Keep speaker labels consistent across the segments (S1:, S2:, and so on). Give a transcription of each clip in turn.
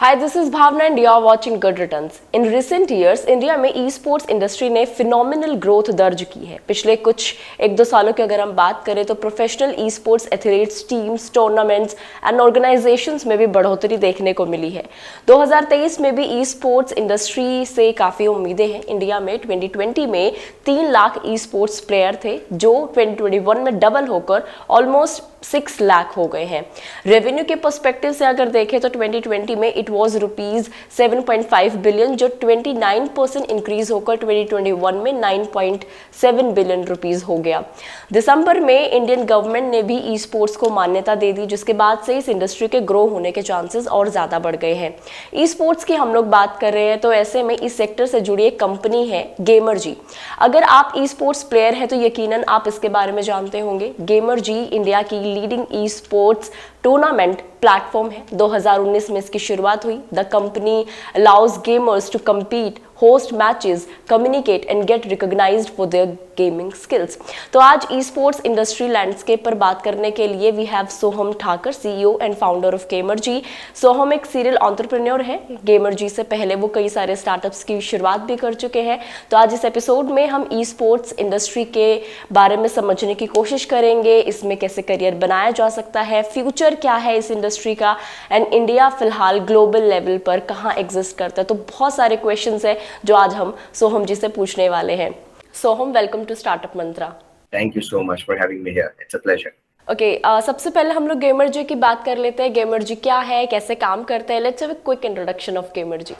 S1: Hi, this is Bhavna and you are watching Good Returns. In recent years, India में e sports industry ने phenomenal growth दर्ज की है। पिछले कुछ एक दो सालों की अगर हम बात करें तो professional e sports athletes, teams, tournaments and organisations में भी बढ़ोतरी देखने को मिली है। 2023 में भी ई स्पोर्ट्स इंडस्ट्री से काफ़ी उम्मीदें हैं। इंडिया में 2020 में 3 लाख ई स्पोर्ट्स प्लेयर थे, जो 2021 में डबल होकर ऑलमोस्ट 6 लाख हो गए हैं। रेवेन्यू के पर्सपेक्टिव से अगर देखें तो 2020 में इट वाज रुपीज 7.5 बिलियन, जो 29% इंक्रीज होकर 2021 में 9.7 बिलियन रुपीज हो गया। दिसंबर में इंडियन गवर्नमेंट ने भी ई स्पोर्ट्स को मान्यता दे दी, जिसके बाद से इस इंडस्ट्री के ग्रो होने के चांसेस और ज़्यादा बढ़ गए हैं। ई स्पोर्ट्स की हम लोग बात कर रहे हैं तो ऐसे में इस सेक्टर से जुड़ी एक कंपनी है गेमरजी। अगर आप ई स्पोर्ट्स प्लेयर हैं तो यकीनन आप इसके बारे में जानते होंगे। गेमरजी इंडिया की leading e sports tournament platform है। 2019 में इसकी शुरुआत हुई। The company allows gamers to compete, host matches, communicate and get recognized for their gaming skills. तो आज ई स्पोर्ट्स इंडस्ट्री लैंडस्केप पर बात करने के लिए we have Soham Thakar, CEO and founder of Gamerji. Soham एक सीरियल एंटरप्रेन्योर है। गेमरजी से पहले वो कई सारे स्टार्टअप्स की शुरुआत भी कर चुके हैं। तो आज इस एपिसोड में हम ई स्पोर्ट्स इंडस्ट्री के बारे में समझने की कोशिश करेंगे, इसमें कैसे करियर बनाया जा सकता है, फ्यूचर क्या है इस इंडस्ट्री का, एंड इंडिया फिलहाल ग्लोबल लेवल पर कहाँ एग्जिस्ट करता है। तो बहुत सारे क्वेश्चंस हैं जो आज हम सोहम जी से पूछने वाले हैं। Soham, welcome to Startup Mantra.
S2: Thank you so much for having me here. It's a pleasure.
S1: Okay, सबसे पहले हम लोग गेमरजी की बात कर लेते हैं। गेमरजी क्या है, कैसे काम करते हैं? Let's have a quick introduction of गेमरजी.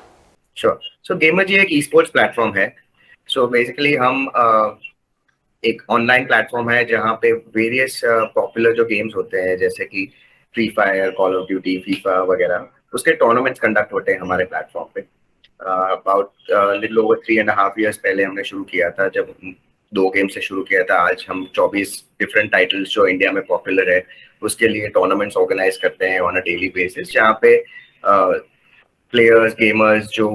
S2: Sure. So गेमरजी एक e-sports प्लेटफॉर्म है. So basically हम एक ऑनलाइन प्लेटफॉर्म है जहाँ पे वेरियस पॉपुलर जो गेम्स होते हैं जैसे कि free fire, call of duty, FIFA वगैरह, उसके टूर्नामेंट्स कंडक्ट होते हैं हमारे प्लेटफॉर्म पे। अबाउट लिटिल ओवर 3.5 years पहले हमने शुरू किया था, जब 2 गेम से शुरू किया था। आज हम 24 डिफरेंट टाइटल्स जो इंडिया में पॉपुलर है उसके लिए टूर्नामेंट्स ऑर्गेनाइज करते हैं ऑन अ डेली बेसिस, जहाँ पे प्लेयर्स, गेमर्स जो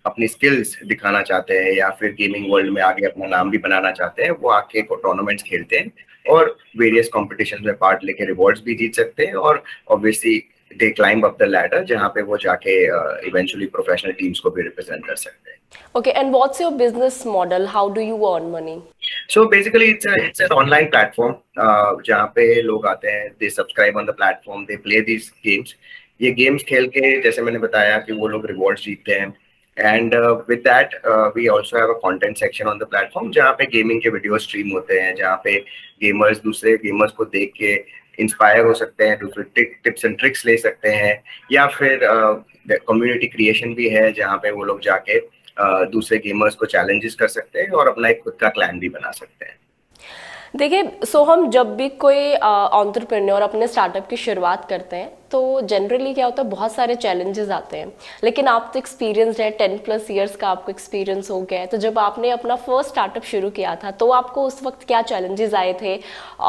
S2: अपनी स्किल्स दिखाना चाहते हैं या फिर गेमिंग वर्ल्ड में आगे अपना नाम भी बनाना चाहते हैं, वो आके टूर्नामेंट्स खेलते हैं और वेरियस कॉम्पिटिशन में पार्ट लेके रिवॉर्ड्स भी जीत सकते हैं और obviously they climb up the ladder, जहाँ पे वो जाके इवेंचुअली प्रोफेशनल टीम्स को भी रिप्रेजेंट कर सकते हैं।
S1: Okay, and what's your business model? How do you earn money?
S2: So basically it's an online platform जहाँ पे लोग आते हैं, they subscribe on the platform, they play these games। ये गेम्स खेल के, जैसे मैंने बताया, कि वो लोग रिवॉर्ड्स जीतते हैं। And with that we also have a content section on the platform, जहाँ पे गेमिंग के वीडियो स्ट्रीम होते हैं, जहाँ पे गेमर्स दूसरे गेमर्स को देख के इंस्पायर हो सकते हैं, दूसरे टिप्स एंड ट्रिक्स ले सकते हैं, या फिर कम्युनिटी क्रिएशन भी है जहाँ पे वो लोग जाके दूसरे गेमर्स को चैलेंजेस कर सकते हैं और अपना एक खुद का क्लैन भी बना सकते हैं।
S1: देखिए सोहम, जब भी कोई एंटरप्रेन्योर अपने स्टार्टअप की शुरुआत करते हैं तो जनरली क्या होता है, बहुत सारे चैलेंजेस आते हैं। लेकिन आप तो एक्सपीरियंस्ड है, 10+ ईयर्स का आपको एक्सपीरियंस हो गया है। तो जब आपने अपना फर्स्ट स्टार्टअप शुरू किया था तो आपको उस वक्त क्या चैलेंजेस आए थे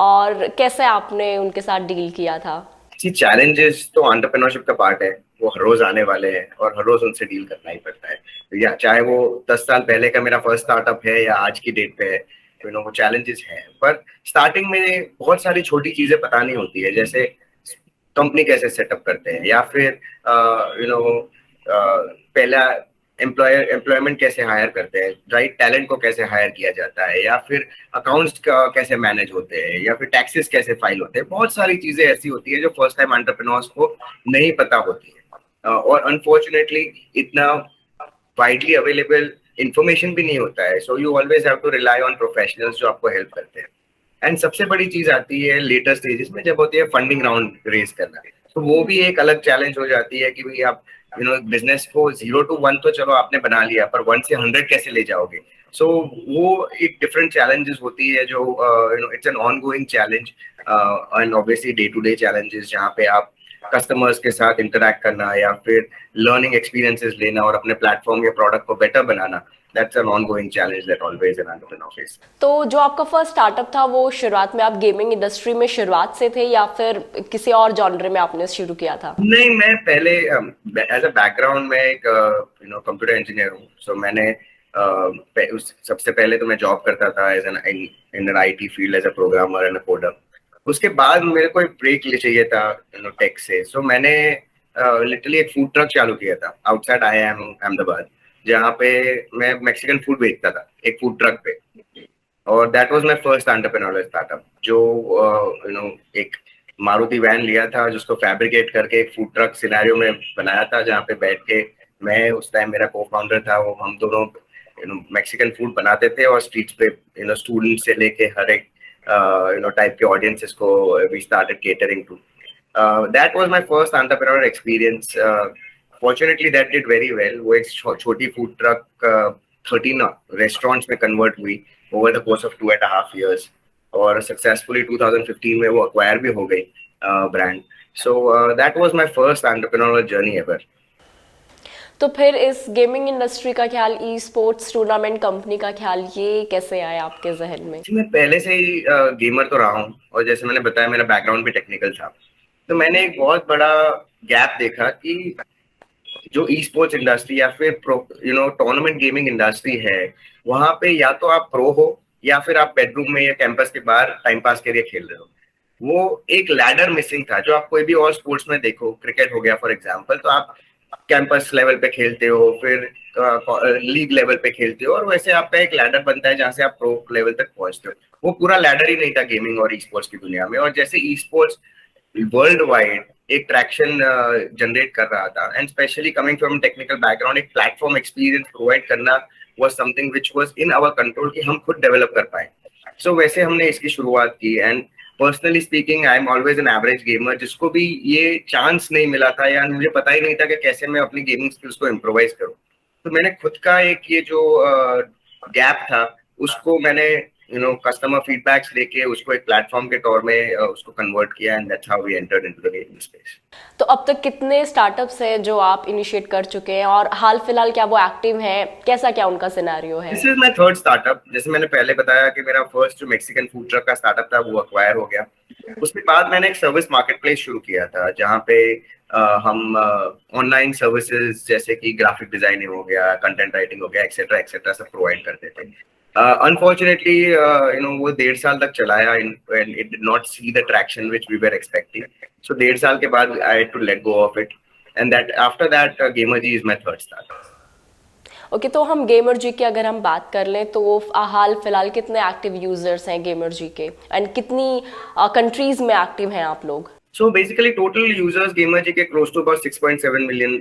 S1: और कैसे आपने उनके साथ डील किया था?
S2: जी, चैलेंजेस तो एंटरप्रेन्योरशिप का पार्ट है, वो हर रोज आने वाले हैं और हर रोज उनसे डील करना ही पड़ता है। या चाहे वो 10 साल पहले का मेरा फर्स्ट स्टार्टअप है या आज की डेट पे है, वो चैलेंजेस हैं। पर स्टार्टिंग में बहुत सारी छोटी चीजें पता नहीं होती है, जैसे कंपनी कैसे सेटअप करते हैं, या फिर पहला एम्प्लॉयमेंट कैसे हायर करते हैं, राइट टैलेंट को कैसे हायर किया जाता है, या फिर अकाउंट्स कैसे मैनेज होते हैं, या फिर टैक्सेस कैसे फाइल होते हैं। बहुत सारी चीजें ऐसी होती है जो फर्स्ट टाइम एंटरप्रेन्योर्स को नहीं पता होती है, और अनफॉर्चुनेटली इतना वाइडली अवेलेबल इंफॉर्मेशन भी नहीं होता है। So you always have to rely on professionals जो आपको हेल्प करते हैं। एंड सबसे बड़ी चीज आती है लेटर स्टेजेस में, जब होती है फंडिंग राउंड रेज करना। तो वो भी एक अलग चैलेंज हो जाती है कि भाई आप बिजनेस को 0 to 1 तो चलो आपने बना लिया, पर 1 से 100 कैसे ले जाओगे। सो वो एक डिफरेंट चैलेंजेस होती है जो it's an ongoing challenge and obviously day to day challenges, जहाँ पे आप कस्टमर्स के साथ इंटरेक्ट करना या फिर लर्निंग एक्सपीरियंसेस लेना और अपने प्लेटफॉर्म या प्रोडक्ट को better banana, that's an ongoing challenge that always an entrepreneur faces।
S1: तो जो आपका फर्स्ट स्टार्टअप था वो शुरुआत में आप गेमिंग इंडस्ट्री में शुरुआत से थे या फिर किसी और जॉनर में आपने शुरू किया था?
S2: नहीं, मैं पहले एज अ बैकग्राउंड में एक कंप्यूटर इंजीनियर हूँ। सो मैंने सबसे पहले तो मैं जॉब करता था as an in IT field as a programmer and a coder. उसके बाद मेरे को एक ब्रेक ले चाहिए था टेक से। सो मैंने लिटरली एक फूड ट्रक चालू किया था आउटसाइड आई एम अहमदाबाद, जहाँ पे मैं मैक्सिकन फूड बेचता था एक फूड ट्रक पे। और that was my first entrepreneurial startup, जो एक मारुति वैन लिया था जिसको फैब्रिकेट करके एक फूड ट्रक सिनेरियो में बनाया था, जहाँ पे बैठ के मैं, उस टाइम मेरा को फाउंडर था, वो हम दोनों मैक्सिकन फूड बनाते थे और स्ट्रीट्स पे स्टूडेंट से लेके हर एक टाइप के ऑडियंसेस को we started catering to. That was my first entrepreneur experience. Fortunately that did very well. वो एक छोटी फूड ट्रक 13 रेस्टोरेंट्स में कन्वर्ट हुई over the course of 2.5 years, और सक्सेसफुली 2015 में वो अक्वायर भी हो गई brand. So that was my first entrepreneurial journey ever.
S1: तो फिर इस गेमिंग इंडस्ट्री का ख्याल, ई स्पोर्ट्स टूर्नामेंट कंपनी का ख्याल, ये कैसे आया आपके जहन में?
S2: मैं पहले से ही गेमर तो रहा हूँ, और जैसे मैंने बताया मेरा बैकग्राउंड भी टेक्निकल था, तो मैंने एक बहुत बड़ा गैप देखा कि जो ई स्पोर्ट्स इंडस्ट्री या फिर टूर्नामेंट गेमिंग इंडस्ट्री है, वहां पे या तो आप प्रो हो या फिर आप बेडरूम में या कैंपस के बाहर टाइम पास के लिए खेल रहे हो। वो एक लैडर मिसिंग था, जो आप कोई भी और स्पोर्ट्स में देखो, क्रिकेट हो गया फॉर एग्जांपल, तो आप कैंपस लेवल पे खेलते हो, फिर लीग लेवल पे खेलते हो, और वैसे आपका एक लैडर बनता है जहां से आप प्रो लेवल तक पहुंचते हो। वो पूरा लैडर ही नहीं था गेमिंग और ई स्पोर्ट्स की दुनिया में। और जैसे ई स्पोर्ट्स वर्ल्ड वाइड एक ट्रैक्शन जनरेट कर रहा था, and specially coming from technical background, एक प्लेटफॉर्म एक्सपीरियंस प्रोवाइड करना was something which was in our control कि हम खुद डेवलप कर पाए। सो वैसे हमने इसकी शुरुआत की। And personally speaking, I am always an average gamer, जिसको भी ये चांस नहीं मिला था या मुझे पता ही नहीं था कि कैसे मैं अपनी गेमिंग स्किल्स को इम्प्रोवाइज करूं। तो मैंने खुद का एक ये जो गैप था, उसको मैंने कस्टमर फीडबैक्स लेके उसको एक प्लेटफॉर्म के तौर में उसको कन्वर्ट किया, and that's how we entered into the gaming space.
S1: तो अब तक कितने स्टार्टअप्स हैं जो आप इनिशिएट कर चुके हैं, और हाल फिलहाल क्या वो एक्टिव हैं? कैसा क्या उनका सिनेरियो है?
S2: This is my third startup. जैसे मैंने पहले बताया कि मेरा फर्स्ट जो मैक्सिकन फूड ट्रक का स्टार्टअप था वो अक्वायर हो गया। उसके बाद मैंने एक सर्विस मार्केट प्लेस शुरू किया था, जहाँ पे हम ऑनलाइन सर्विसेज जैसे कि ग्राफिक डिजाइनिंग हो गया, कंटेंट राइटिंग हो गया, एक्सेट्रा एक्सेट्रा सब प्रोवाइड करते थे। अनफॉर्चुनेटली वो 1.5 साल तक चलाया, and it did not see the traction which we were expecting. So 1.5 साल के बाद I had to let go of it, and that after that Gamerji is my third startup.
S1: Okay, तो हम गेमर जी की अगर हम बात कर लें तो हाल फिलहाल कितने एक्टिव यूजर्स हैं गेमर जी के, एंड कितनी कंट्रीज में एक्टिव हैं आप लोग?
S2: So basically total users gamer जी के close to about 6.7 million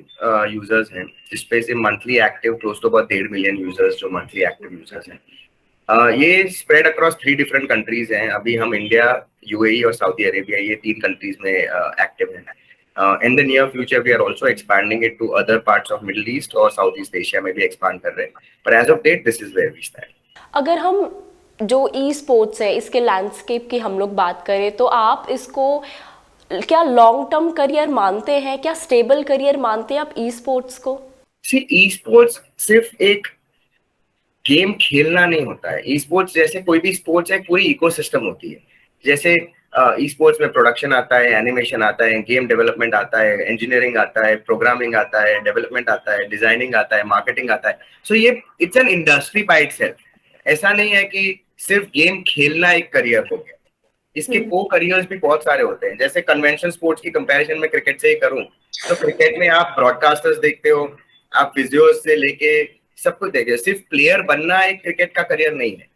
S2: users हैं, जिसपे से monthly active close to about 1.5 million users जो monthly active users हैं। ये spread across 3 different countries हैं। अभी हम इंडिया, यूएई और सऊदी अरेबिया, ये 3 countries में active हैं। In the near future we are also expanding it to other parts of Middle East और Southeast Asia में भी expand कर रहे हैं। But as of date this is where we stand।
S1: अगर हम जो ई स्पोर्ट्स है इसके लैंडस्केप की हम लोग बात करें, तो आप इसको क्या लॉन्ग टर्म करियर मानते हैं, क्या स्टेबल करियर मानते हैं आप ई स्पोर्ट्स को?
S2: ई स्पोर्ट्स सिर्फ एक गेम खेलना नहीं होता है। ई स्पोर्ट्स जैसे कोई भी स्पोर्ट्स है, पूरी इकोसिस्टम होती है। जैसे ई स्पोर्ट्स में प्रोडक्शन आता है, एनिमेशन आता है, गेम डेवलपमेंट आता है, इंजीनियरिंग आता है, प्रोग्रामिंग आता है, डेवलपमेंट आता है, डिजाइनिंग आता है, मार्केटिंग आता है। सो ये it's an industry by itself. ऐसा नहीं है कि सिर्फ गेम खेलना एक करियर हो गया। इसके को करियर्स भी बहुत सारे होते हैं। जैसे कन्वेंशनल स्पोर्ट्स की कंपैरिजन में क्रिकेट से ही करूं, तो क्रिकेट में आप ब्रॉडकास्टर्स देखते हो, आप फिजियोस से लेके सब कुछ देखते हो। सिर्फ प्लेयर बनना एक क्रिकेट का करियर नहीं है।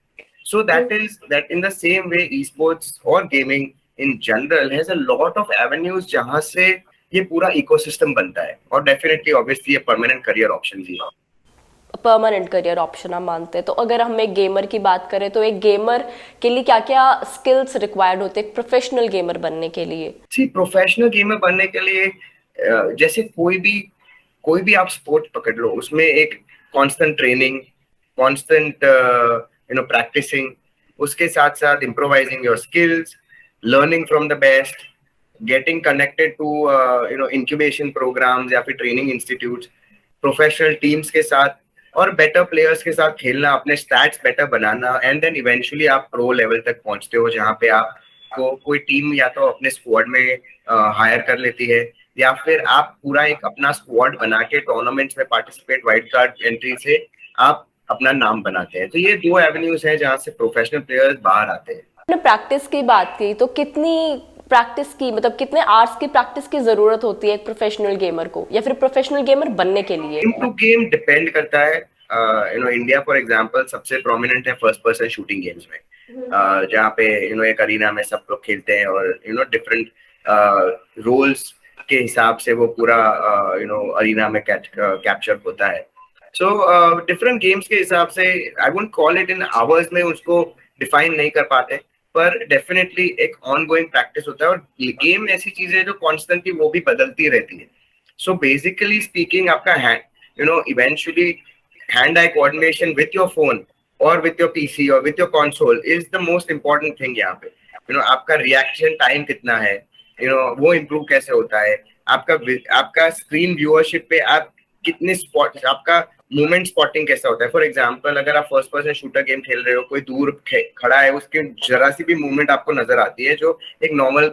S2: So that in the same way esports और gaming in general has a lot of avenues जहां से ये पूरा इकोसिस्टम बनता है, और डेफिनेटली ऑब्वियसली ये परमानेंट करियर ऑप्शन भी है।
S1: परमानेंट करियर ऑप्शन हम मानते हैं। तो अगर हम एक गेमर की बात करें तो एक गेमर के लिए क्या क्या स्किल्स रिक्वायर्ड होते हैं प्रोफेशनल गेमर बनने के लिए?
S2: प्रोफेशनल गेमर बनने के लिए जैसे कोई भी आप स्पोर्ट पकड़ लो, उसमें एक कांस्टेंट ट्रेनिंग, कांस्टेंट प्रैक्टिसिंग, उसके साथ साथ improvising your skills, learning from the best, getting connected to incubation programmes या फिर ट्रेनिंग इंस्टीट्यूट्स, प्रोफेशनल टीम्स के साथ और बेटर प्लेयर्स के साथ खेलना, अपने स्टैट्स बेटर बनाना, एंड देन इवेंचुअली आप प्रो लेवल तक पहुंचते हो, जहाँ पे आपको कोई टीम या तो अपने स्क्वाड में हायर कर लेती है, या फिर आप पूरा एक अपना स्क्वाड बना के टूर्नामेंट्स में पार्टिसिपेट, वाइल्ड कार्ड एंट्री से आप अपना नाम बनाते हैं। तो ये 2 एवेन्यूज हैं जहाँ से प्रोफेशनल प्लेयर्स बाहर आते हैं।
S1: आपने प्रैक्टिस की बात की, तो कितनी प्रैक्टिस की, मतलब कितने आवर्स की प्रैक्टिस की जरूरत होती है एक प्रोफेशनल गेमर को, या फिर प्रोफेशनल गेमर बनने के लिए?
S2: गेम टू गेम डिपेंड करता है। इंडिया फॉर एग्जांपल सबसे प्रोमिनेंट है फर्स्ट पर्सन शूटिंग गेम्स में, जहाँ पे एक अरीना में सब लोग खेलते हैं और डिफरेंट रोल्स के हिसाब से वो पूरा अरीना में कैप्चर होता है। सो डिफरेंट गेम्स के हिसाब से I wouldn't call it in hours में उसको डिफाइन नहीं कर पाते, पर डेफिनेटली एक ऑन गोइंग प्रैक्टिस होता है, और गेम ऐसी चीज है जो कॉन्स्टेंटली वो भी बदलती रहती है। सो बेसिकली स्पीकिंग आपका hand eventually hand eye coordination with your phone or with your PC or with your console is the most important thing यहाँ पे। आपका रिएक्शन टाइम कितना है, वो इम्प्रूव कैसे होता है, आपका स्क्रीन व्यूअरशिप पे आप कितने स्पॉट, आपका मूवमेंट स्पॉटिंग कैसा होता है। फॉर एग्जांपल अगर आप फर्स्ट पर्सन शूटर गेम खेल रहे हो, कोई दूर खड़ा है, उसकी जरा सी भी मूवमेंट आपको नजर आती है जो एक नॉर्मल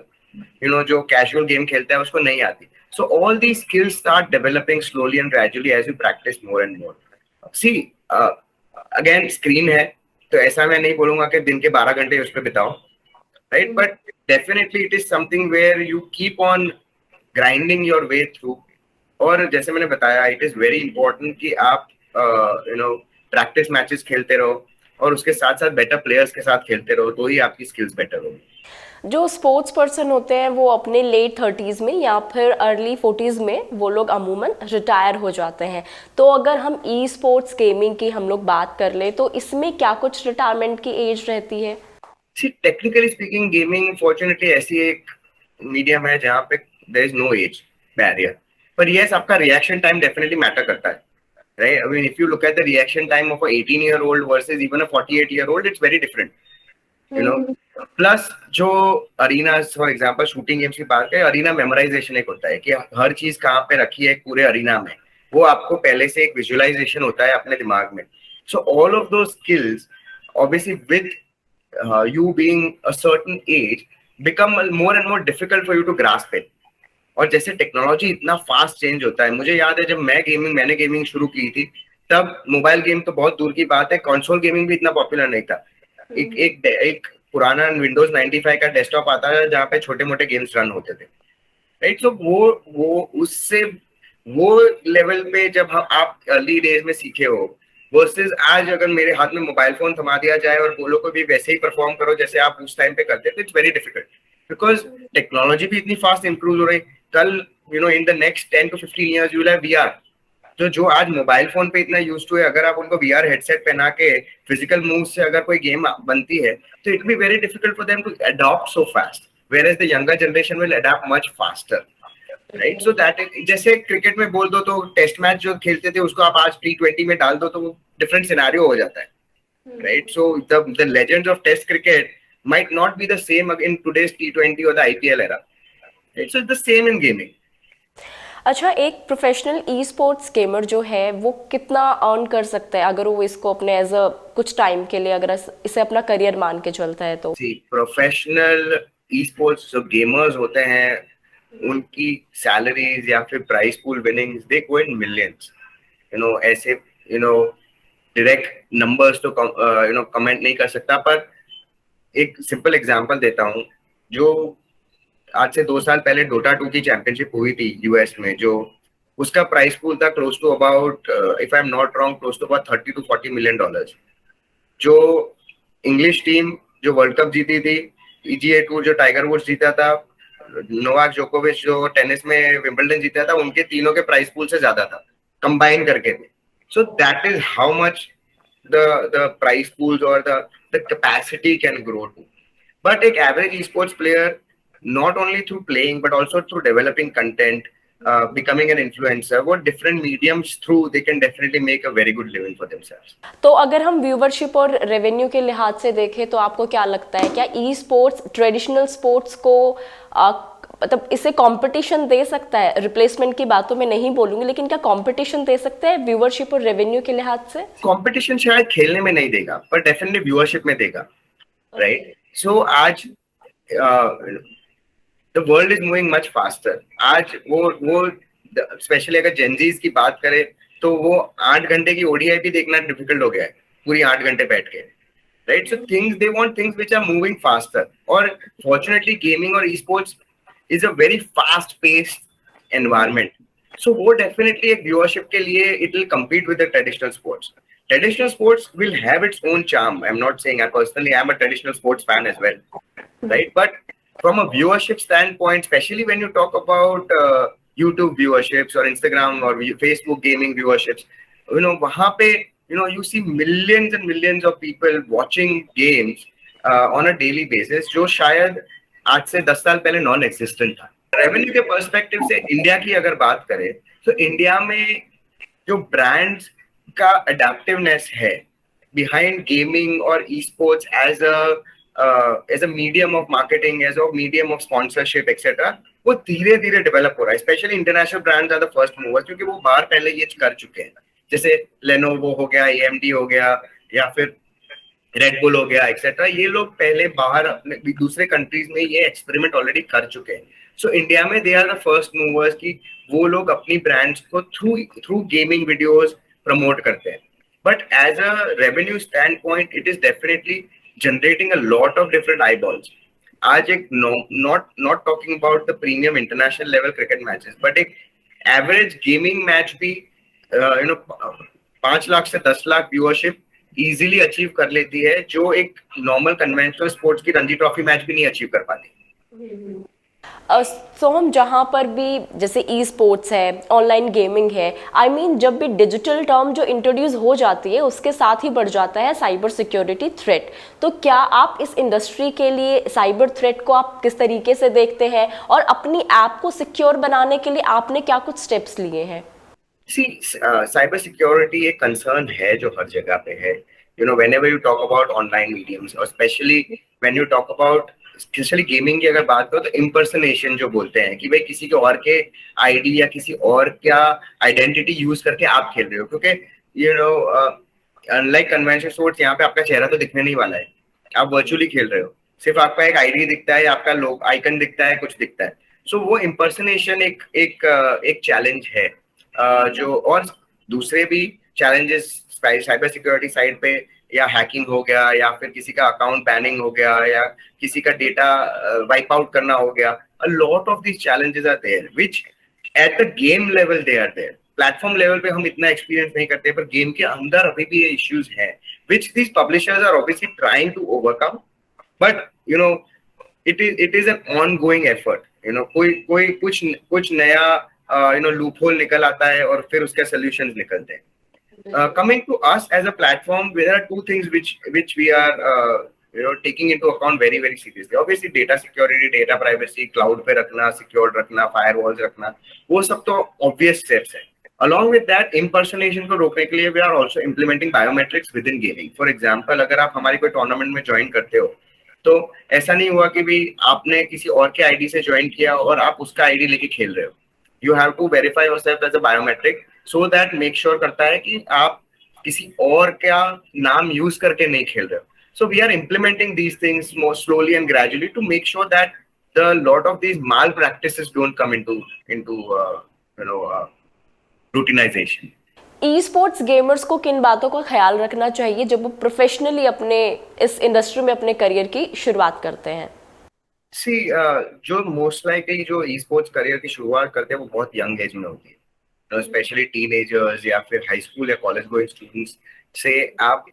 S2: जो कैजुअल गेम खेलता है उसको नहीं आती। So all these skills start developing slowly and gradually as you practice more and more. See, again screen है, तो ऐसा मैं नहीं बोलूंगा कि दिन के 12 घंटे उस पर बिताओ, right? But definitely it is something where you keep on grinding your way through. और जैसे मैंने बताया, it is very important कि आप प्रैक्टिस मैचेस खेलते रहो और उसके साथ साथ बेटर प्लेयर्स के साथ खेलते रहो, तो ही आपकी स्किल्स बेटर होगी।
S1: जो स्पोर्ट्स पर्सन होते हैं वो अपने लेट 30s में या फिर अर्ली 40s में वो लोग अमूमन रिटायर हो जाते हैं। तो अगर हम ई स्पोर्ट्स गेमिंग की हम लोग बात कर ले तो इसमें क्या कुछ रिटायरमेंट की एज रहती है?
S2: टेक्निकली स्पीकिंग गेमिंग फॉर्चुनेटली ऐसी एक मीडियम है जहाँ पे there is no age barrier, पर यस आपका रिएक्शन टाइम डेफिनेटली मैटर करता है, right? I mean if you look at the reaction time of a 18-year-old versus even a 48-year-old, it's very different, plus जो arena for example shooting games की बात करें, arena memorisation एक होता है कि हर चीज कहाँ पे रखी है पूरे अरीना में, वो आपको पहले से एक विजुअलाइजेशन होता है अपने दिमाग में। सो ऑल ऑफ दो skills obviously with you being a certain age become more and more difficult for you to grasp it। और जैसे टेक्नोलॉजी इतना फास्ट चेंज होता है, मुझे याद है जब मैंने गेमिंग शुरू की थी तब मोबाइल गेम तो बहुत दूर की बात है, कंसोल गेमिंग भी इतना पॉपुलर नहीं था। एक पुराना विंडोज 95 का डेस्कटॉप आता था जहाँ पे छोटे मोटे गेम्स रन होते थे, राइट? तो वो उससे वो लेवल पे जब आप अर्ली डेज में सीखे हो वर्सेस आज अगर मेरे हाथ में मोबाइल फोन थमा दिया जाए और बोलो को भी वैसे ही परफॉर्म करो जैसे आप उस टाइम पे करते थे, it's very difficult because technology भी इतनी फास्ट इंप्रूव हो रही। कल इन the next 10 to 15 years you will have VR. जो आज मोबाइल फोन पे इतना यूज टू है, अगर आप उनको वीआर हेडसेट पहना के फिजिकल मूव से अगर कोई गेम बनती है तो it be very difficult for them to adopt so fast, whereas the younger generation will adopt much faster, right? So that जैसे क्रिकेट में बोल दो तो टेस्ट मैच जो खेलते थे उसको आप आज T20 में डाल दो तो वो डिफरेंट सिनेरियो हो जाता है, right? So the legends of test cricket might not be the same in today's T20 or the IPL era, right? So it's the same in gaming.
S1: अच्छा, एक प्रोफेशनल ई स्पोर्ट्स गेमर जो है वो कितना earn कर सकता है अगर वो इसको अपने एज अ कुछ टाइम के लिए अगर इसे अपना करियर मान के चलता है? तो
S2: प्रोफेशनल ई स्पोर्ट्स जो गेमर्स होते हैं उनकी सैलरीज या फिर price pool winnings they go in millions. ऐसे डायरेक्ट नंबर्स तो कमेंट नहीं कर सकता, पर एक सिंपल एग्जांपल देता हूँ। जो आज से 2 साल पहले डोटा 2 की चैंपियनशिप हुई थी यूएस में, जो उसका प्राइस पूल था close to about, if I am not wrong, close to about $30 to 40 million। जो इंग्लिश टीम जो वर्ल्ड कप जीती थी, PGA टूर जो टाइगर वुड्स जीता था, नोवाक जोकोविच जो टेनिस में विंबलडन जीता था, उनके तीनों के प्राइस पूल से ज्यादा था कंबाइन करके भी। सो that is how much the price pools or the capacity can grow to. But एक average esports player not only through playing but also through developing content, becoming an influencer, what different mediums through they can definitely make a very good living for themselves.
S1: तो अगर हम viewership और revenue के लिहाज से देखें तो आपको क्या लगता है, क्या ई स्पोर्ट्स ट्रेडिशनल स्पोर्ट्स को मतलब इसे कंपटीशन दे सकता है? रिप्लेसमेंट की बातों में नहीं बोलूंगी, लेकिन क्या कंपटीशन दे सकता है व्यूवरशिप और रेवेन्यू के लिहाज से?
S2: कंपटीशन शायद खेलने में नहीं देगा पर डेफिनेटली व्यूअरशिप में देगा, राइट? सो आज the world is moving much faster. आज वो स्पेशली अगर जेनजीज की बात करें तो वो 8 घंटे की ओडीआई भी देखना डिफिकल्ट हो गया है, पूरी 8 घंटे बैठ के, right? So things, they want things which are moving faster. Or fortunately, gaming or esports is a very fast paced environment. So वो definitely एक viewership के लिए it will compete with the traditional sports. Traditional sports will have its own charm. I'm not saying, I personally am a traditional sports fan as well, right? But from a viewership standpoint, especially when you talk about YouTube viewerships or Instagram or Facebook gaming viewerships, वहाँ पे you see millions and millions of people watching games on a daily basis, जो शायद आज से 10 साल पहले non existent था. Revenue के पर्सपेक्टिव से इंडिया की अगर बात करें तो इंडिया में जो ब्रांड्स का अडेप्टिवनेस है behind gaming or esports as a medium of marketing, as a medium of sponsorship, etc. वो धीरे धीरे डेवलप हो रहा है. Specially international brands are the first movers, क्योंकि वो बाहर पहले ये कर चुके हैं. जैसे लेनोवो हो गया, एएमडी हो गया, या फिर रेड बुल हो गया, एक्सेट्रा. ये लोग पहले बाहर अपने दूसरे कंट्रीज में ये एक्सपेरिमेंट ऑलरेडी कर चुके हैं. सो इंडिया में they are the first movers कि वो लोग अपनी ब्रांड्स को थ्रू गेमिंग वीडियोस प्रमोट करते हैं. But as a revenue stand point it is definitely generating a lot of different eye balls. आज एक not talking about the premium international level cricket matches, but एक average gaming match भी 5 लाख से 10 lakh viewership easily achieve कर लेती है, जो एक नॉर्मल कन्वेंशनल स्पोर्ट्स की रणजी ट्रॉफी मैच भी नहीं अचीव कर पाती.
S1: सो हम जहाँ पर भी जैसे ई स्पोर्ट्स है, ऑनलाइन गेमिंग है, आई मीन जब भी डिजिटल टर्म जो इंट्रोड्यूस हो जाती है उसके साथ ही बढ़ जाता है साइबर सिक्योरिटी थ्रेट. तो क्या आप इस इंडस्ट्री के लिए साइबर थ्रेट को आप किस तरीके से देखते हैं और अपनी ऐप को सिक्योर बनाने के लिए आपने क्या कुछ स्टेप्स लिए हैं?
S2: साइबर सिक्योरिटी एक कंसर्न है जो हर जगह पे है. whenever you talk about online mediums, और especially when you talk about specially gaming की अगर बात करो तो इम्पर्सनेशन जो बोलते हैं कि भाई किसी के और के आईडी या किसी और क्या आइडेंटिटी यूज करके आप खेल रहे हो, क्योंकि अनलाइक कन्वेंशनल स्पोर्ट्स यहाँ पे आपका चेहरा तो दिखने नहीं वाला है, आप वर्चुअली खेल रहे हो, सिर्फ आपका एक आईडी दिखता है, आपका लोग आइकन दिखता है, कुछ दिखता है. सो वो इम्पर्सनेशन एक चैलेंज है. जो और दूसरे भी चैलेंजेस साइबर सिक्योरिटी साइड पे, या हैकिंग हो गया, या फिर किसी का अकाउंट बैनिंग हो गया, या किसी का डेटा वाइप आउट करना हो गया. A lot of these challenges are there which at the game level they are there. Platform level पे हम इतना एक्सपीरियंस नहीं करते, पर गेम के अंदर अभी भी ये इश्यूज हैं which these publishers are obviously trying to overcome. But it is an ongoing effort. कोई कुछ नया लूप होल निकल आता है और फिर उसके सॉल्यूशंस निकलते हैं. Coming to us as a platform, there are two things which we are taking into account very very seriously. Obviously, data security, data privacy, cloud पे रखना, secured रखना, firewalls रखना, वो सब तो obvious steps है. Along with that, impersonation को रोकने के लिए we are also implementing biometrics within gaming. For example, अगर आप हमारी कोई tournament में join करते हो, तो ऐसा नहीं हुआ कि भी आपने किसी और के आईडी से ज्वाइन किया और आप उसका आईडी लेके खेल रहे हो. You have to verify yourself as a biometric, so that make sure करता है कि आप किसी और का नाम यूज करके नहीं खेल रहे हो. So we are implementing these things more slowly and gradually to make sure that the lot of these malpractices don't come into routinization.
S1: Esports gamers को किन बातों का ख्याल रखना चाहिए जब वो प्रोफेशनली अपने इस इंडस्ट्री में अपने करियर की शुरुआत करते हैं?
S2: जो मोस्ट लाइकली जो ई स्पोर्ट्स करियर की शुरुआत करते हैं वो बहुत यंग एज में होती है, स्पेशली टीनेजर्स या फिर हाई स्कूल या कॉलेज गोइंग स्टूडेंट्स से आप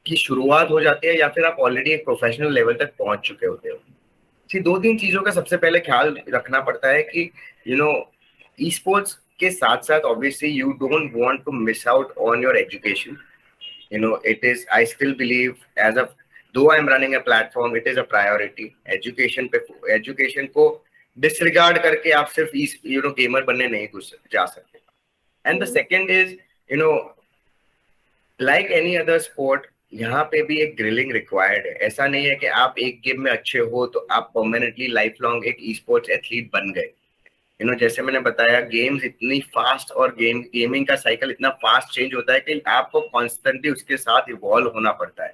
S2: की शुरुआत हो जाती है, या फिर आप ऑलरेडी एक प्रोफेशनल लेवल तक पहुंच चुके होते हो. 2-3 चीजों का सबसे पहले ख्याल रखना पड़ता है कि ई स्पोर्ट्स के साथ साथ obviously you don't want to miss out on your education. it is, I still believe, as of though I'm running a platform, it is a priority. Education को डिसरिगार्ड करके आप सिर्फ गेमर बनने नहीं घुस जा सकते. And the second is like any other sport, यहाँ पे भी एक ग्रिलिंग रिक्वायर्ड है. ऐसा नहीं है कि आप एक गेम में अच्छे हो तो आप परमानेंटली लाइफ लॉन्ग एक ई स्पोर्ट्स एथलीट बन गए. जैसे मैंने बताया, गेम्स इतनी फास्ट और गेमिंग का साइकिल इतना फास्ट चेंज होता है कि आपको कॉन्स्टेंटली उसके साथ इवॉल्व होना पड़ता है,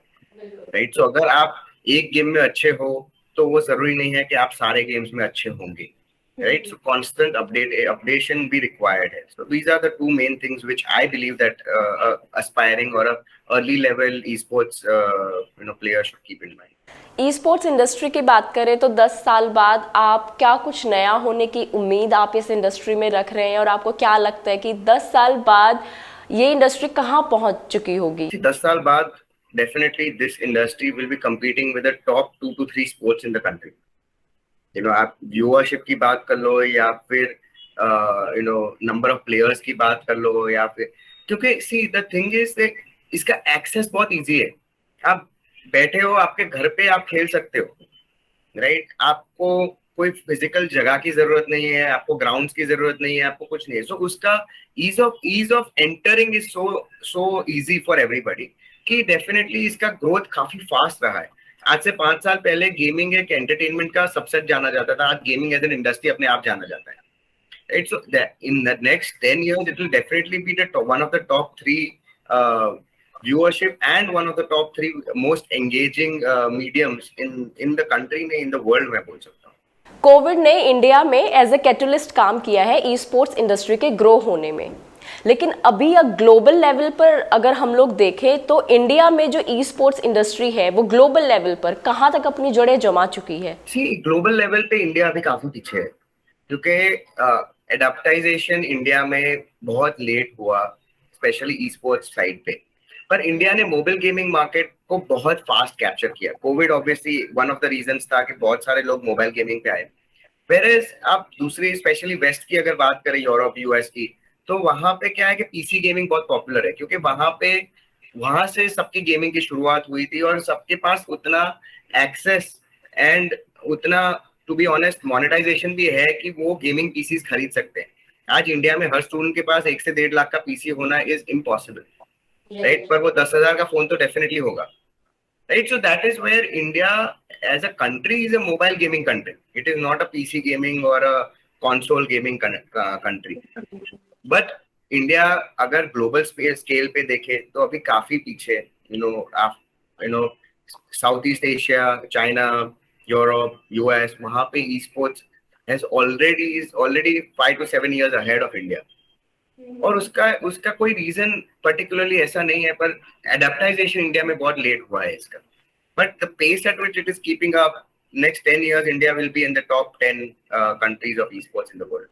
S2: राइट. सो अगर आप एक गेम में अच्छे हो तो वो जरूरी नहीं है कि आप सारे गेम्स में अच्छे होंगे. right? So constant updation be required hai. So these are the two main things which I believe that aspiring or a early level esports player should keep in mind.
S1: E sports industry की बात करें तो 10 साल बाद आप क्या कुछ नया होने की उम्मीद आप इस इंडस्ट्री में रख रहे हैं, और आपको क्या लगता है कि 10 साल बाद ये इंडस्ट्री कहाँ पहुंच चुकी होगी?
S2: 10 साल बाद definitely this industry will be competing with the top 2 to 3 sports in the country. आप व्यूअरशिप की बात कर लो या फिर नंबर ऑफ प्लेयर्स की बात कर लो, या फिर क्योंकि सी द थिंग इज इसका एक्सेस बहुत इजी है। आप बैठे हो आपके घर पे, आप खेल सकते हो, राइट? आपको कोई फिजिकल जगह की जरूरत नहीं है, आपको ग्राउंड्स की जरूरत नहीं है, आपको कुछ नहीं है। सो उसका ease of entering is so easy for everybody कि डेफिनेटली इसका ग्रोथ काफी फास्ट रहा है। आज से 5 साल पहले गेमिंग एक एंटरटेनमेंट का सबसेट जाना जाता था, आज गेमिंग एज एन इंडस्ट्री अपने आप जाना जाता है। Right? So that in the next 10 years, it will definitely be one of the top 3 viewership and one of the top 3 most engaging mediums in the country में, in the world मैं बोल सकता हूँ।
S1: कोविड ने India में as a catalyst काम किया है ई स्पोर्ट्स इंडस्ट्री के ग्रो होने में, लेकिन अभी ग्लोबल लेवल पर अगर हम लोग देखें तो इंडिया में जो ई स्पोर्ट्स इंडस्ट्री है वो ग्लोबल लेवल पर कहाँ तक अपनी जड़ें जमा चुकी है?
S2: ग्लोबल लेवल पे इंडिया अभी काफी पीछे है, क्योंकि एडाप्टाइजेशन इंडिया में बहुत लेट हुआ, स्पेशली ई स्पोर्ट्स साइड पे। पर इंडिया ने मोबाइल गेमिंग मार्केट को बहुत फास्ट कैप्चर किया। Covid obviously one of the reasons था कि बहुत सारे लोग मोबाइल गेमिंग पे आए। वेयरएज आप दूसरी स्पेशली वेस्ट की अगर बात करें, यूरोप यूएस की, तो वहां पे क्या है कि पीसी गेमिंग बहुत पॉपुलर है, क्योंकि वहां से सबकी गेमिंग की शुरुआत हुई थी और सबके पास उतना एक्सेस एंड उतना, टू बी ऑनेस्ट, मोनेटाइजेशन भी है कि वो गेमिंग पीसीज खरीद सकते हैं। आज इंडिया में हर स्टूडेंट के पास 1 से 1.5 लाख का पीसी होना इज इम्पॉसिबल, राइट? पर वो 10,000 का फोन तो डेफिनेटली होगा, right? So that is where India as a country is a mobile gaming country. It is not a PC gaming और a console gaming country. But India अगर global scale पे देखे तो अभी काफी पीछे। South East Asia, China, Europe, US, वहां पे esports is already 5 to 7 years ahead of India. और उसका कोई रीजन पर्टिकुलरली ऐसा नहीं है, पर एडेप्टाइजेशन इंडिया में बहुत लेट हुआ है इसका। But the pace at which it is keeping up, next 10 years India will be in the top 10 countries of esports in the world.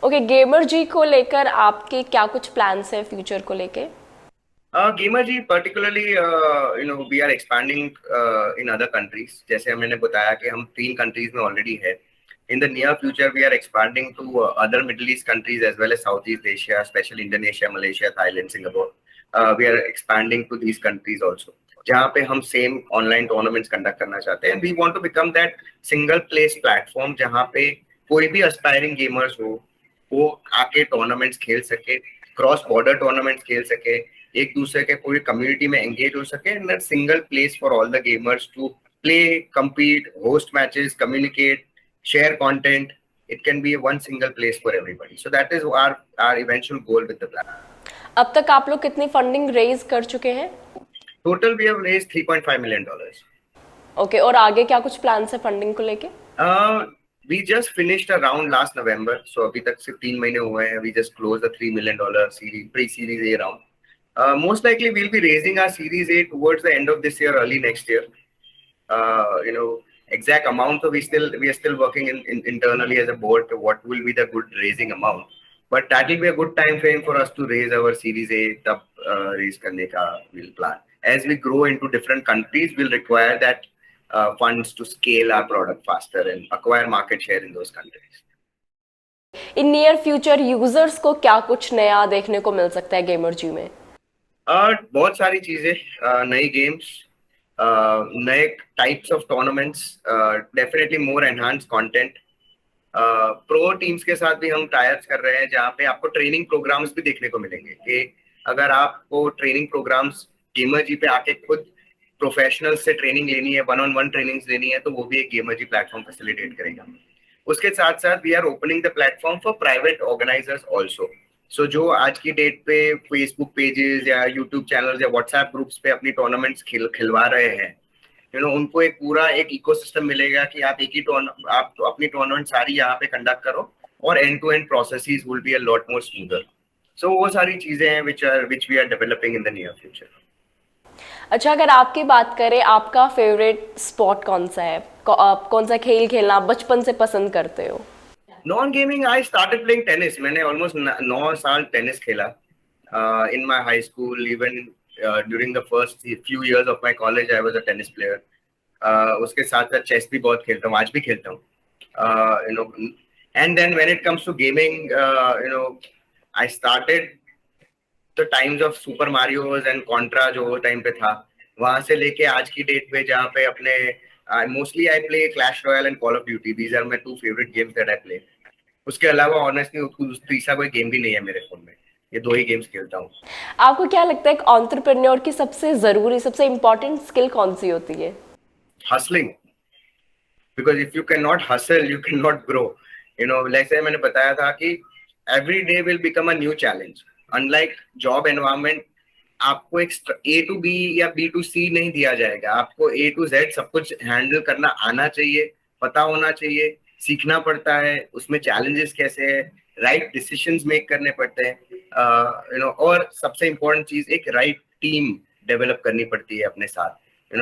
S1: Okay, Gamerji को लेकर आपके क्या कुछ प्लान्स है फ्यूचर को लेके?
S2: Gamer ji particularly we are expanding in other countries। जैसे मैंने बताया कि हम 3 countries में already है। In the near future we are expanding to other Middle East countries as well as Southeast Asia, especially Indonesia, Malaysia, Thailand, Singapore। We are expanding to these countries also, जहाँ पे हम same online tournaments conduct करना चाहते हैं। We want to become that single place platform जहाँ पे कोई भी aspiring gamers हो, वो आके टूर्नामेंट्स खेल सके, क्रॉस बॉर्डर टूर्नामेंट्स खेल सके, एक दूसरे के पूरी कम्युनिटी में एंगेज हो सके, and that single place for all the gamers to play, compete, host matches, communicate, share content. It can be one single place for everybody. So that is our eventual goal with the plan.
S1: अब तक आप लोग कितनी funding raise कर चुके हैं?
S2: Total we have raised $3.5 million.
S1: Okay, और आगे क्या कुछ प्लान्स है फंडिंग को लेके?
S2: We just finished a round last November, so अभी तक सिर्फ 3 महीने हुए हैं। We just closed a $3 million pre-series A round. Most likely we'll be raising our Series A towards the end of this year, early next year. Exact amount, so we are still working internally as a board to what will be the good raising amount. But that will be a good time frame for us to raise our Series A. तब raise करने का we'll plan. As we grow into different countries, we'll require that funds to scale our product faster and acquire market share in those countries.
S1: In near future users को क्या कुछ नया देखने को मिल सकता है गेमर जी में?
S2: बहुत सारी चीजें, नई गेम्स, नए types of tournaments, definitely more enhance content. Pro teams के साथ भी हम टाइप्स कर रहे हैं, जहाँ पे आपको ट्रेनिंग प्रोग्राम्स भी देखने को मिलेंगे कि अगर आपको ट्रेनिंग प्रोग्राम्स गेमर जी पे आके खुद प्रोफेशनल से ट्रेनिंग लेनी है, 1-on-1 ट्रेनिंग्स लेनी है, तो वो भी एक गेमर जी प्लेटफॉर्म फैसिलिटेट करेगा। उसके साथ साथ we are opening the platform for private organisers also. So जो आज की डेट पे फेसबुक पेजेस या यूट्यूब चैनल्स या व्हाट्सएप ग्रुप्स पे अपनी टूर्नामेंट्स खिलवा रहे हैं, उनको एक पूरा एक इकोसिस्टम मिलेगा कि आप एक ही आप तो अपनी टूर्नामेंट सारी यहाँ पे कंडक्ट करो और end to end processes will be a lot more smoother. So वो सारी चीजें हैं which we are developing in the near future.
S1: अच्छा, अगर आपकी बात करें, आपका फेवरेट स्पोर्ट कौन सा है? आप कौन सा खेल खेलना आप बचपन से पसंद करते हो?
S2: Non gaming I started playing tennis. मैंने ऑलमोस्ट 9 साल टेनिस खेला in my high school. Even during the first few years of my college I was a tennis player. उसके साथ साथ चेस भी बहुत खेलता हूँ, आज भी खेलता हूँ. You know and then when it comes to gaming, I started the times of super Marios and Contra, जो वो टाइम पे था, वहां से लेके आज की डेट पे जहाँ पे अपने mostly I play Clash Royale and Call of Duty. These are my 2 favourite games that I play. उसके अलावा ऑनेस्टली तीसरा कोई गेम भी नहीं है मेरे फोन में. ये 2 ही गेम्स खेलता हूँ.
S1: आपको क्या लगता है, एक एंटरप्रेन्योर की सबसे ज़रूरी, सबसे इम्पोर्टेंट स्किल कौन सी होती है?
S2: Hustling. Because if you can not hustle you can not grow. जैसे मैंने बताया था कि every day will become a new challenge. Unlike job environment, आपको एक ए टू बी या बी टू सी नहीं दिया जाएगा. आपको ए टू जेड सब कुछ हैंडल करना आना चाहिए, पता होना चाहिए, सीखना पड़ता है. उसमें चैलेंजेस कैसे है, राइट डिसीजंस मेक करने पड़ते हैं. और सबसे इम्पोर्टेंट चीज, एक राइट टीम डेवलप करनी पड़ती है अपने साथ.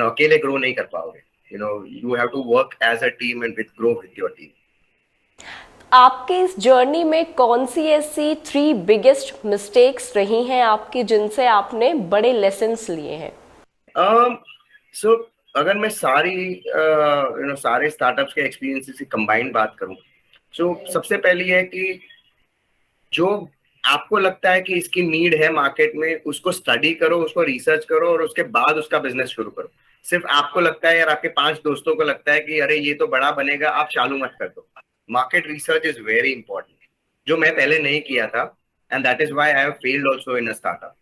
S2: अकेले ग्रो नहीं कर पाओगे. you have to work as a team and grow with your team.
S1: आपके इस जर्नी में कौन सी ऐसी 3 बिगेस्ट मिस्टेक्स रही हैं आपकी, जिनसे आपने बड़े लेसन्स लिए हैं?
S2: So अगर मैं सारे स्टार्टअप्स के एक्सपीरियंसेस की कंबाइंड बात करूं, so सबसे पहली है कि जो आपको लगता है कि इसकी नीड है मार्केट में, उसको स्टडी करो, उसको रिसर्च करो और उसके बाद उसका बिजनेस शुरू करो. सिर्फ आपको लगता है, यार आपके 5 दोस्तों को लगता है कि अरे ये तो बड़ा बनेगा, आप चालू मत कर दो. Market research is very important, जो मैं पहले नहीं किया था. And that is why I have failed also in a startup.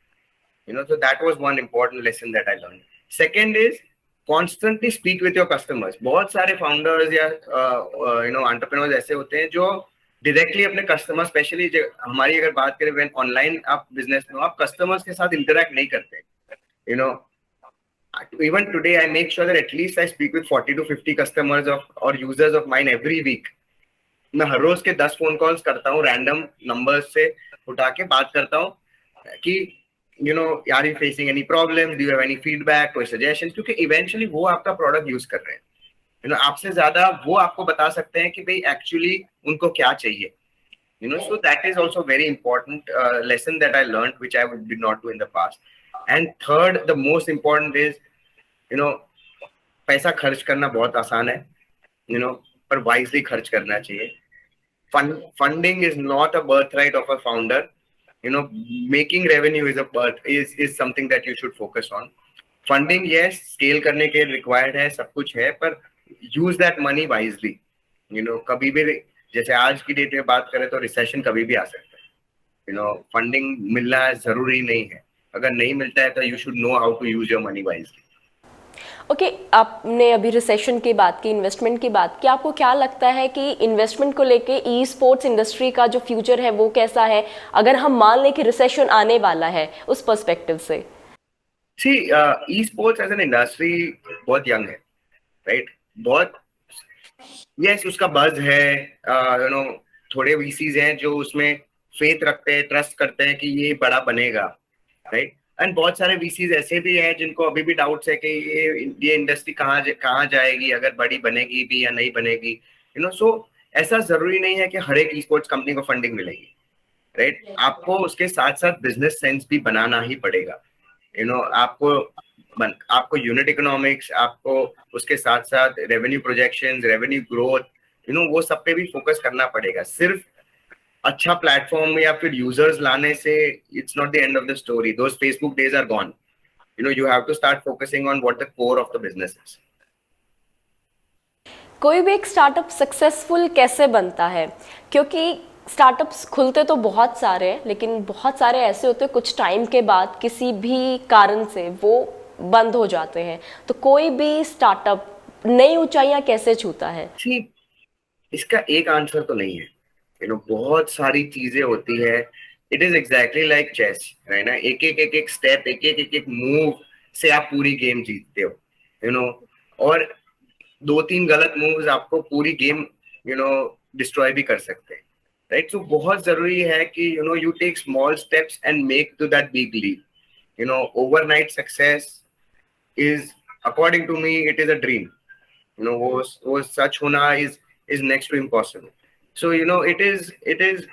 S2: So that was one important lesson that I learned. Second is constantly speak with your customers. बहुत सारे founders या entrepreneurs ऐसे होते हैं जो directly अपने customers, स्पेशली हमारी अगर बात करें when online आप business में हो, आप customers के साथ interact नहीं करते. you know Even today I make sure that at least I speak with 40 to 50 customers or users of mine every week. मैं हर रोज के 10 फोन कॉल्स करता हूँ, रैंडम नंबर्स से उठा के बात करता हूँ कि are you facing any problem, do you have any feedback, कोई सजेशन. क्योंकि इवेंचुअली वो आपका प्रोडक्ट यूज कर रहे हैं. आपसे ज्यादा वो आपको बता सकते हैं कि भाई एक्चुअली उनको क्या चाहिए. So that is also very important lesson that I learned, which I did not do in the past. And third, the most important is, पैसा खर्च करना बहुत आसान है, पर वाइजली खर्च करना चाहिए. Funding is not a birthright of a founder. Making revenue is something that you should focus on. Funding, yes, scale करने के required है, सब कुछ है, पर use that money wisely. कभी भी, जैसे आज की डेट में बात करें तो रिसेशन कभी भी आ सकता है. फंडिंग मिलना जरूरी नहीं है. अगर नहीं मिलता है तो you should know how to use your money wisely.
S1: Okay, आपने अभी रिसेशन की बात की, इन्वेस्टमेंट की बात की. आपको क्या लगता है कि इन्वेस्टमेंट को लेके ई स्पोर्ट्स इंडस्ट्री का जो फ्यूचर है वो कैसा है, अगर हम मान लें कि रिसेशन आने वाला है, उस पर्सपेक्टिव से?
S2: See, e-sports as an industry बहुत यंग है, राइट? बहुत, यस, उसका बज है. थोड़े वीसीज हैं जो उसमें फेथ रखते हैं, ट्रस्ट करते हैं कि ये बड़ा बनेगा, राइट? एंड बहुत सारे वीसीज ऐसे भी हैं जिनको अभी भी डाउट्स है कि ये इंडस्ट्री कहाँ जाएगी, अगर बड़ी बनेगी भी या नहीं बनेगी. सो ऐसा जरूरी नहीं है कि हर एक ई स्पोर्ट्स कंपनी को फंडिंग मिलेगी, राइट? आपको उसके साथ साथ बिजनेस सेंस भी बनाना ही पड़ेगा. आपको यूनिट इकोनॉमिक्स, आपको उसके साथ साथ रेवेन्यू प्रोजेक्शंस, रेवेन्यू ग्रोथ, वो सब पे भी फोकस करना पड़ेगा. सिर्फ अच्छा प्लेटफॉर्म या फिर यूजर्स लाने से it's not the end of the story. Those Facebook days are gone. You have to start focusing on what the core of the business is.
S1: कोई भी एक स्टार्टअप सक्सेसफुल कैसे बनता है? क्योंकि स्टार्टअप्स खुलते तो बहुत सारे हैं, लेकिन बहुत सारे ऐसे होते हैं कुछ टाइम के बाद किसी भी कारण से वो बंद हो जाते हैं. तो कोई भी स्टार्टअप नई ऊंचाइयां कैसे छूता है?
S2: इसका एक आंसर तो नहीं है. बहुत सारी चीजें होती है. It is exactly like chess, right ना? एक एक स्टेप, एक एक मूव से आप पूरी गेम जीतते हो. और 2-3 गलत मूव्स आपको पूरी गेम डिस्ट्रॉय भी कर सकते हैं, राइट? सो बहुत जरूरी है कि you take small steps and make to that big leap. Overnight success is, according to me, it is a dream. वो सच होना is next to impossible. So it is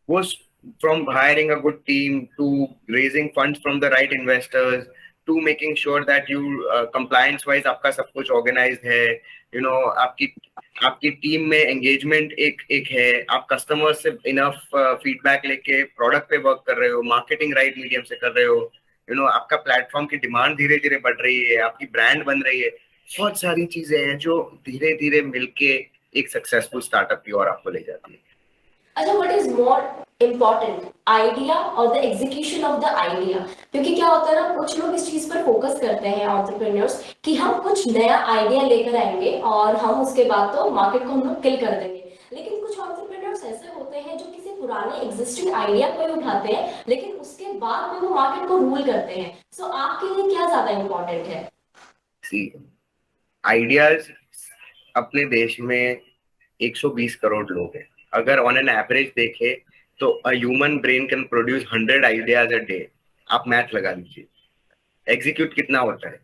S2: was from hiring a good team to raising funds from the right investors to making sure that you compliance wise आपका सब कुछ organized है, आपकी आपकी team में एंगेजमेंट एक है, आप कस्टमर से इनफ फीडबैक लेके प्रोडक्ट पे वर्क कर रहे हो, मार्केटिंग राइट मीडियम से कर रहे हो, आपका प्लेटफॉर्म की डिमांड धीरे धीरे बढ़ रही है, आपकी ब्रांड बन रही है। बहुत सारी चीजें हैं जो धीरे धीरे मिलके एक सक्सेसफुल स्टार्टअप की ओर आपको ले जाती है।
S1: अच्छा, what is more important, idea और the execution of the idea? क्योंकि क्या होता है ना, कुछ लोग इस चीज पर फोकस करते हैं एंटरप्रेन्योर्स कि हम कुछ नया आइडिया लेकर आएंगे और हम उसके बाद तो मार्केट को हम लोग किल कर देंगे। लेकिन कुछ एंटरप्रेन्योर्स ऐसे होते हैं जो किसी पुराने एग्जिस्टिंग आइडिया को ही उठाते हैं, लेकिन उसके बाद में वो मार्केट को रूल करते हैं। सो आपके लिए क्या ज्यादा इम्पोर्टेंट है?
S2: सी, आइडियाज अपने देश में 120 करोड़ लोग हैं। अगर ऑन एन एवरेज देखे तो a human brain can produce 100 ideas a day. आप मैथ लगा लीजिए, एग्जीक्यूट कितना होता है?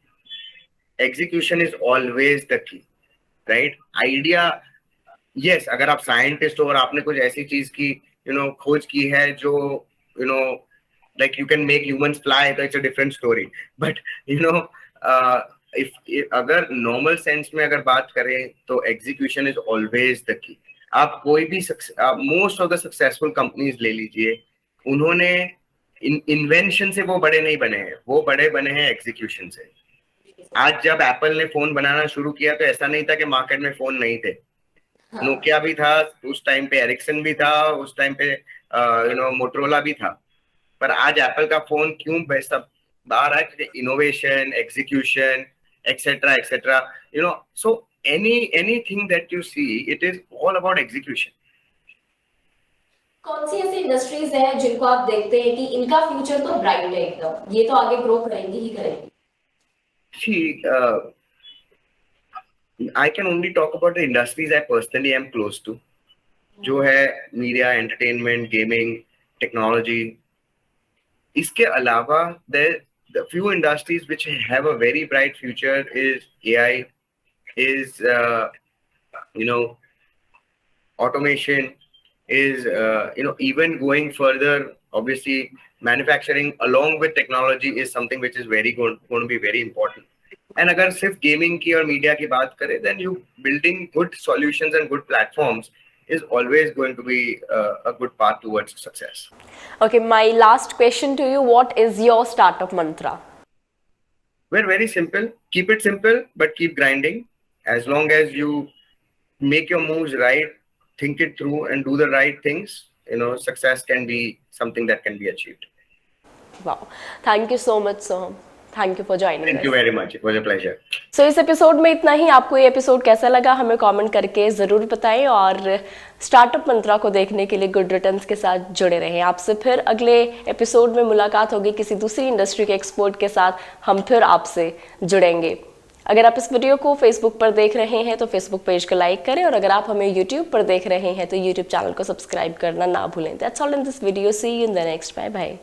S2: Execution is always the key, right? Idea, yes, अगर आप साइंटिस्ट हो और आपने कुछ ऐसी चीज की खोज की है जो like you can make humans fly, तो it's a different story. But if अगर नॉर्मल सेंस में अगर बात करें तो execution is always the key. आप कोई भी most of the successful companies ले लीजिए, उन्होंने इन्वेंशन से वो बड़े नहीं बने हैं, वो बड़े बने हैं एग्जीक्यूशन से। आज जब एप्पल ने फोन बनाना शुरू किया तो ऐसा नहीं था कि मार्केट में फोन नहीं थे। नोकिया भी था उस टाइम पे, एरिक्सन भी था उस टाइम पे, मोटरोला भी था। पर आज एप्पल का फोन क्यों बेस्ट बाहर है? Innovation, execution, etc etc, so anything that you see, it is all about execution.
S1: कौन सी ऐसी इंडस्ट्रीज हैं जिनको आप देखते हैं कि इनका फ्यूचर तो ब्राइट है एकदम, ये तो आगे ग्रो करेंगी ही करेंगी?
S2: See, I can only talk about the industries I personally am close to, जो है मीडिया, एंटरटेनमेंट, गेमिंग, टेक्नोलॉजी। इसके अलावा the few industries which have a very bright future is AI, is automation, is even going further. Obviously, manufacturing along with technology is something which is going to be very important. And अगर सिर्फ gaming की और media की बात करें, then you building good solutions and good platforms is always going to be a good path towards success.
S1: Okay, my last question to you, what is your startup mantra?
S2: We're very simple. Keep it simple, but keep grinding. As long as you make your moves right, think it through and do the right things, success can be something that can be achieved.
S1: Wow. Thank you so much, Soham. Thank you for joining us.
S2: Thank you very much. It was a pleasure.
S1: So इस episode में इतना ही। आपको ये episode कैसा लगा हमें comment करके ज़रूर बताएं, और स्टार्टअप मंत्रा को देखने के लिए गुड रिटर्न्स के साथ जुड़े रहें। आपसे फिर अगले एपिसोड में मुलाकात होगी किसी दूसरी इंडस्ट्री के एक्सपर्ट के साथ, हम फिर आपसे जुड़ेंगे। अगर आप इस वीडियो को फेसबुक पर देख रहे हैं तो फेसबुक पेज को लाइक करें, और अगर आप हमें यूट्यूब पर देख रहे हैं तो यूट्यूब चैनल को सब्सक्राइब करना ना भूलें। That's all in this video, see you in the next, bye bye.